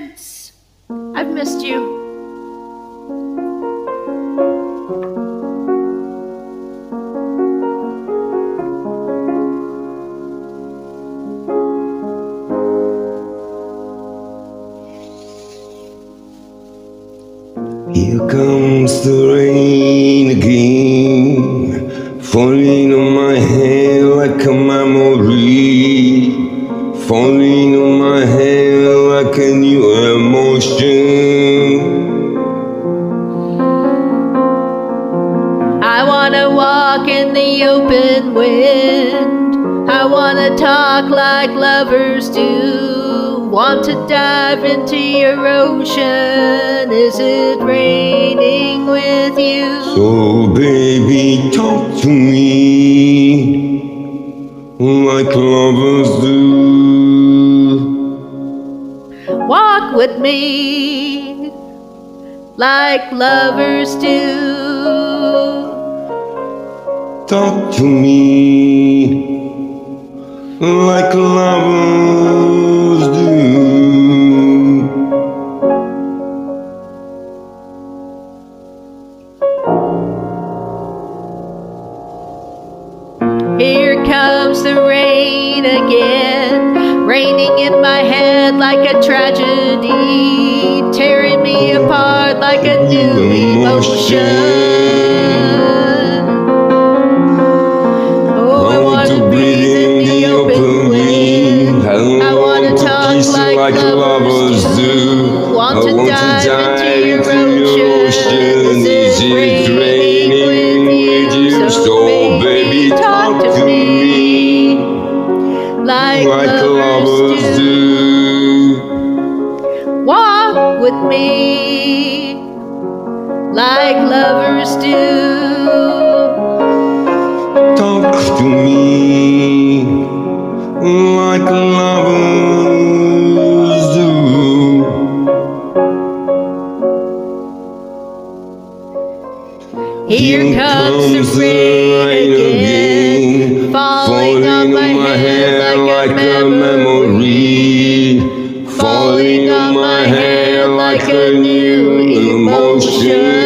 friends. I've missed you. Here comes the rain again, falling on my head like a memory, falling on my head like a new emotion. I wanna walk in the open wind, I wanna talk like lovers do, want to dive into your ocean. Is it raining with you? So baby, talk to me like lovers do. Walk with me like lovers do. Talk to me like lovers do. Here comes the rain again, raining in my head like a tragedy, tearing me apart like a new emotion. Oh, I want to breathe in the open wind, I want to talk like lovers do, want to dive into your ocean. Is it raining with you? So baby, talk to me like lovers do. Walk with me like lovers do. Talk to me like lovers do. Here comes the rain again, falling on my head like a memory, falling on my head like a new emotion.